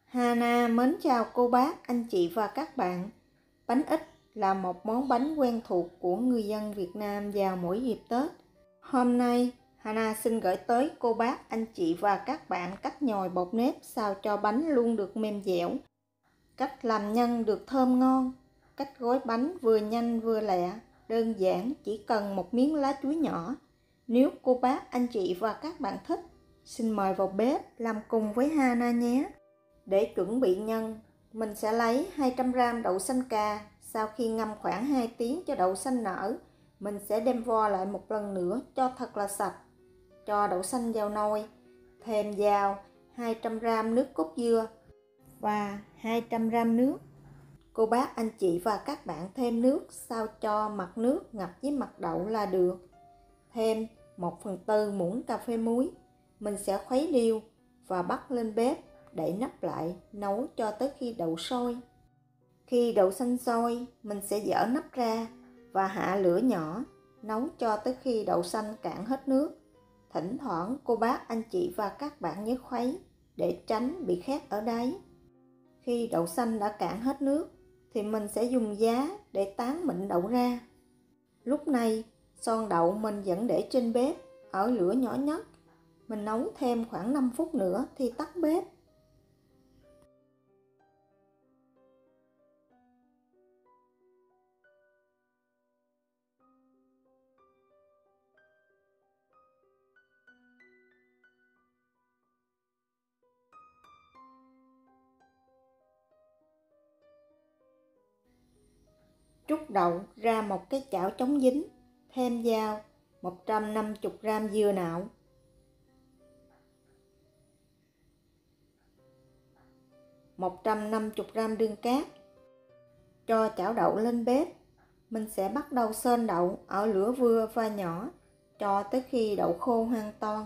Hana mến chào cô bác, anh chị và các bạn. Bánh ít là một món bánh quen thuộc của người dân Việt Nam vào mỗi dịp Tết. Hôm nay, Hana xin gửi tới cô bác, anh chị và các bạn cách nhồi bột nếp sao cho bánh luôn được mềm dẻo, cách làm nhân được thơm ngon, cách gói bánh vừa nhanh vừa lẹ, đơn giản chỉ cần một miếng lá chuối nhỏ. Nếu cô bác, anh chị và các bạn thích, xin mời vào bếp làm cùng với Hana nhé. Để chuẩn bị nhân, mình sẽ lấy 200g đậu xanh cà. Sau khi ngâm khoảng 2 tiếng cho đậu xanh nở, mình sẽ đem vo lại một lần nữa cho thật là sạch. Cho đậu xanh vào nồi, thêm vào 200g nước cốt dừa và 200g nước. Cô bác, anh chị và các bạn thêm nước sao cho mặt nước ngập với mặt đậu là được. Thêm 1/4 muỗng cà phê muối. Mình sẽ khuấy đều và bắt lên bếp, đậy nắp lại, nấu cho tới khi đậu sôi. Khi đậu xanh sôi, mình sẽ dỡ nắp ra và hạ lửa nhỏ, nấu cho tới khi đậu xanh cạn hết nước. Thỉnh thoảng cô bác, anh chị và các bạn nhớ khuấy để tránh bị khét ở đáy. Khi đậu xanh đã cạn hết nước, thì mình sẽ dùng giá để tán mịn đậu ra. Lúc này, son đậu mình vẫn để trên bếp, ở lửa nhỏ nhất. Mình nấu thêm khoảng 5 phút nữa thì tắt bếp. Trút đậu ra một cái chảo chống dính, thêm vào 150g dừa nạo, 150g đường cát. Cho chảo đậu lên bếp, mình sẽ bắt đầu xên đậu ở lửa vừa và nhỏ cho tới khi đậu khô hoàn toàn.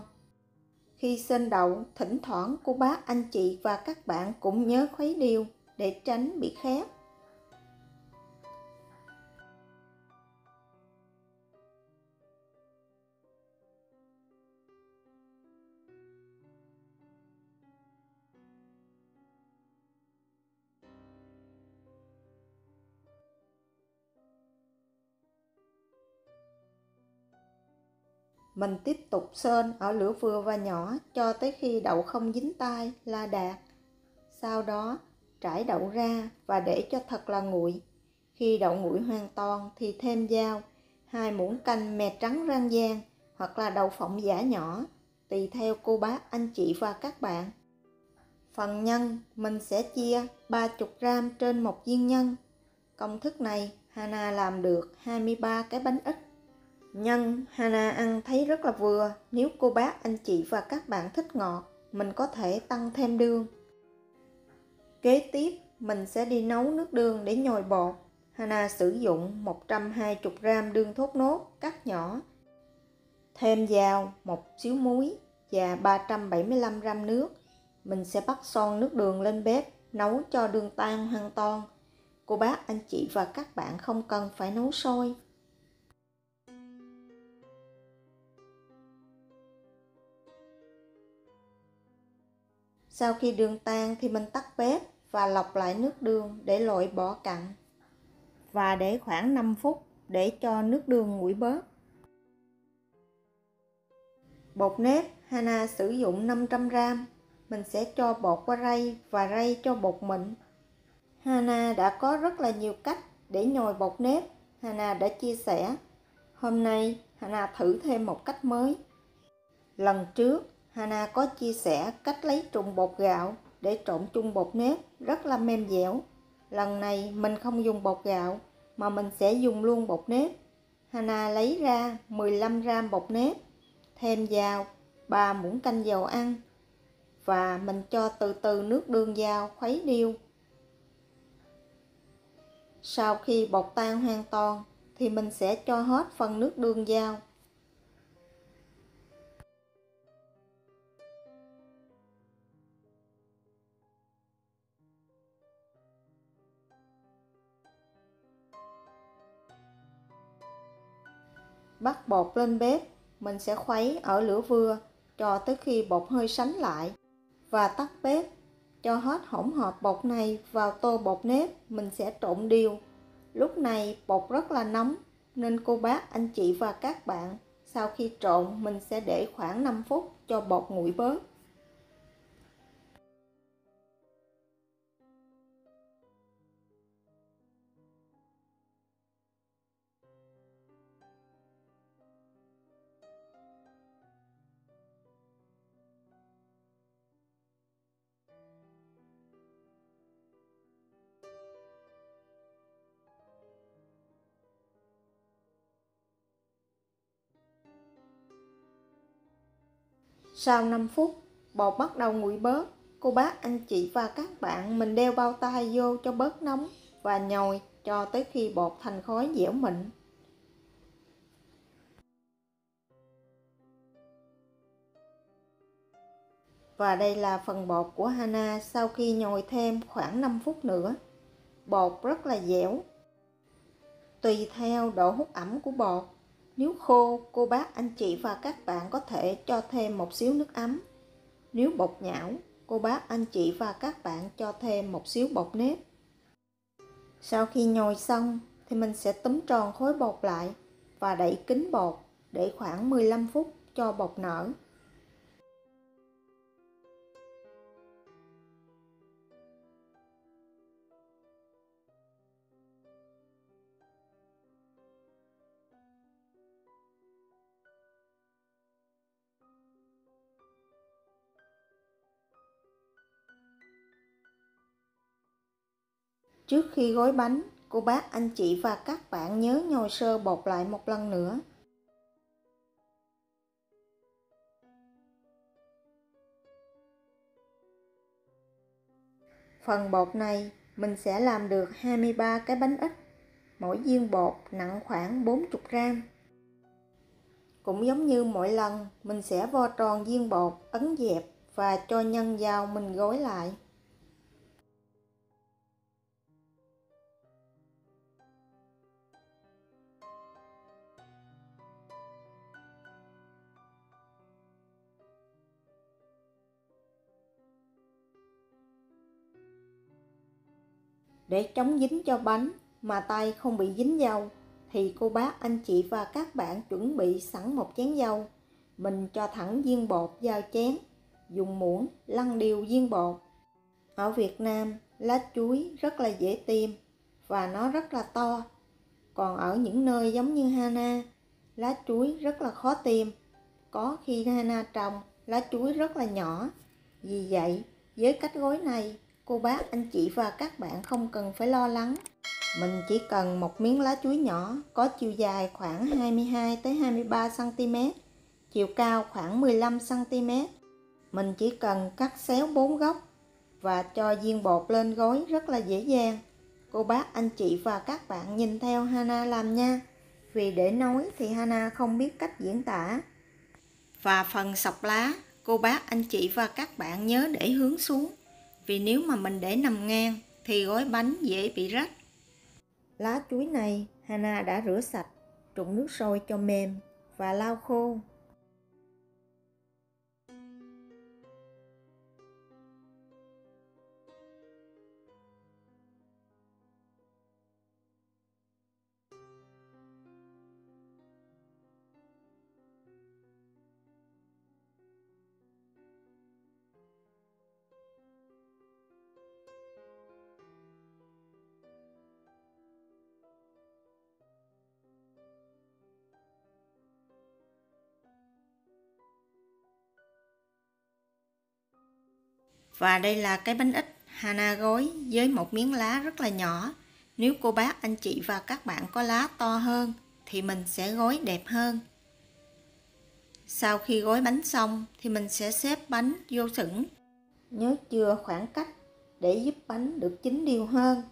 Khi xên đậu, thỉnh thoảng cô bác, anh chị và các bạn cũng nhớ khuấy đều để tránh bị khét. Mình tiếp tục xên ở lửa vừa và nhỏ cho tới khi đậu không dính tay là đạt. Sau đó trải đậu ra và để cho thật là nguội. Khi đậu nguội hoàn toàn thì thêm vào 2 muỗng canh mè trắng rang giang hoặc là đậu phộng giã nhỏ, tùy theo cô bác, anh chị và các bạn. Phần nhân mình sẽ chia 30g trên một viên nhân. Công thức này Hana làm được 23 cái bánh ít. Nhân Hana ăn thấy rất là vừa. Nếu cô bác, anh chị và các bạn thích ngọt, mình có thể tăng thêm đường. Kế tiếp mình sẽ đi nấu nước đường để nhồi bột. Hana sử dụng 120g đường thốt nốt cắt nhỏ, thêm vào một xíu muối và 375g nước. Mình sẽ bắt son nước đường lên bếp, nấu cho đường tan hoàn toàn. Cô bác, anh chị và các bạn không cần phải nấu sôi. Sau khi đường tan thì mình tắt bếp và lọc lại nước đường để loại bỏ cặn. Và để khoảng 5 phút để cho nước đường nguội bớt. Bột nếp Hana sử dụng 500g. Mình sẽ cho bột qua rây và rây cho bột mịn. Hana đã có rất là nhiều cách để nhồi bột nếp. Hana đã chia sẻ. Hôm nay Hana thử thêm một cách mới. Lần trước Hana có chia sẻ cách lấy trụng bột gạo để trộn chung bột nếp rất là mềm dẻo. Lần này mình không dùng bột gạo mà mình sẽ dùng luôn bột nếp. Hana lấy ra 15g bột nếp, thêm vào 3 muỗng canh dầu ăn và mình cho từ từ nước đường vào khuấy đều. Sau khi bột tan hoàn toàn thì mình sẽ cho hết phần nước đường vào. Bắt bột lên bếp, mình sẽ khuấy ở lửa vừa cho tới khi bột hơi sánh lại và tắt bếp. cho hết hỗn hợp bột này vào tô bột nếp, mình sẽ trộn đều. Lúc này bột rất là nóng nên cô bác, anh chị và các bạn, sau khi trộn mình sẽ để khoảng 5 phút cho bột nguội bớt. Sau 5 phút, bột bắt đầu nguội bớt. Cô bác, anh chị và các bạn, mình đeo bao tay vô cho bớt nóng và nhồi cho tới khi bột thành khối dẻo mịn. Và đây là phần bột của Hana sau khi nhồi thêm khoảng 5 phút nữa. Bột rất là dẻo. Tùy theo độ hút ẩm của bột, nếu khô, cô bác, anh chị và các bạn có thể cho thêm một xíu nước ấm. Nếu bột nhão, cô bác, anh chị và các bạn cho thêm một xíu bột nếp. Sau khi nhồi xong thì mình sẽ túm tròn khối bột lại và đậy kín bột để khoảng 15 phút cho bột nở. Trước khi gói bánh, cô bác, anh chị và các bạn nhớ nhồi sơ bột lại một lần nữa. Phần bột này mình sẽ làm được 23 cái bánh ít, mỗi viên bột nặng khoảng 40 gram. Cũng giống như mỗi lần, mình sẽ vo tròn viên bột, ấn dẹp và cho nhân vào mình gói lại. Để chống dính cho bánh mà tay không bị dính dầu thì cô bác, anh chị và các bạn chuẩn bị sẵn một chén dầu. Mình cho thẳng viên bột vào chén, dùng muỗng lăn đều viên bột. Ở Việt Nam, lá chuối rất là dễ tìm và nó rất là to. Còn ở những nơi giống như Hana, lá chuối rất là khó tìm. Có khi Hana trồng lá chuối rất là nhỏ. Vì vậy, với cách gói này, cô bác, anh chị và các bạn không cần phải lo lắng. Mình chỉ cần một miếng lá chuối nhỏ có chiều dài khoảng 22 tới 23 cm, chiều cao khoảng 15 cm. Mình chỉ cần cắt xéo 4 góc và cho viên bột lên gói rất là dễ dàng. Cô bác, anh chị và các bạn nhìn theo Hana làm nha. Vì để nói thì Hana không biết cách diễn tả. Và phần sọc lá, cô bác, anh chị và các bạn nhớ để hướng xuống. Vì nếu mà mình để nằm ngang thì gói bánh dễ bị rách. Lá chuối này Hana đã rửa sạch, trụng nước sôi cho mềm và lau khô. Và đây là cái bánh ít Hana gói với một miếng lá rất là nhỏ. Nếu cô bác, anh chị và các bạn có lá to hơn thì mình sẽ gói đẹp hơn. Sau khi gói bánh xong thì mình sẽ xếp bánh vô sửng. Nhớ chừa khoảng cách để giúp bánh được chín đều hơn.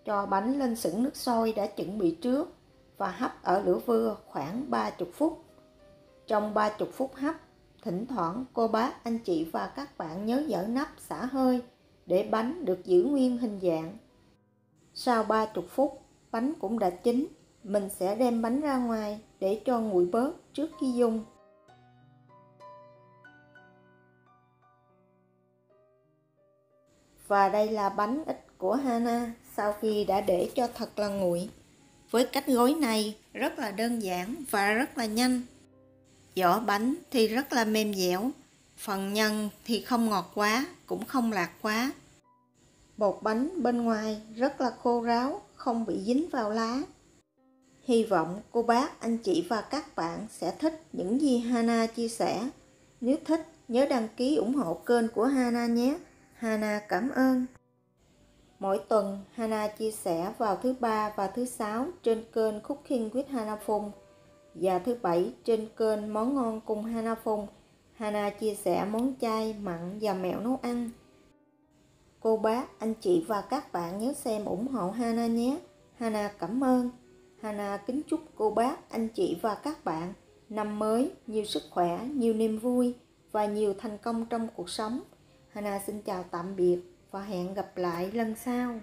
Cho bánh lên sửng nước sôi đã chuẩn bị trước và hấp ở lửa vừa khoảng 30 phút. Trong 30 phút hấp, thỉnh thoảng cô bác, anh chị và các bạn nhớ dỡ nắp xả hơi để bánh được giữ nguyên hình dạng. Sau 30 phút, bánh cũng đã chín. Mình sẽ đem bánh ra ngoài để cho nguội bớt trước khi dùng. Và đây là bánh ít của Hana sau khi đã để cho thật là nguội. Với cách gói này rất là đơn giản và rất là nhanh. Vỏ bánh thì rất là mềm dẻo, phần nhân thì không ngọt quá, cũng không lạc quá. Bột bánh bên ngoài rất là khô ráo, không bị dính vào lá. Hy vọng cô bác, anh chị và các bạn sẽ thích những gì Hana chia sẻ. Nếu thích, nhớ đăng ký ủng hộ kênh của Hana nhé. Hana cảm ơn. Mỗi tuần, Hana chia sẻ vào thứ Ba và thứ Sáu trên kênh Cooking with Hana Phùng và thứ Bảy trên kênh Món Ngon cùng Hana Phùng. Hana chia sẻ món chay, mặn và mẹo nấu ăn. Cô bác, anh chị và các bạn nhớ xem ủng hộ Hana nhé. Hana cảm ơn. Hana kính chúc cô bác, anh chị và các bạn năm mới nhiều sức khỏe, nhiều niềm vui và nhiều thành công trong cuộc sống. Hana xin chào tạm biệt và hẹn gặp lại lần sau.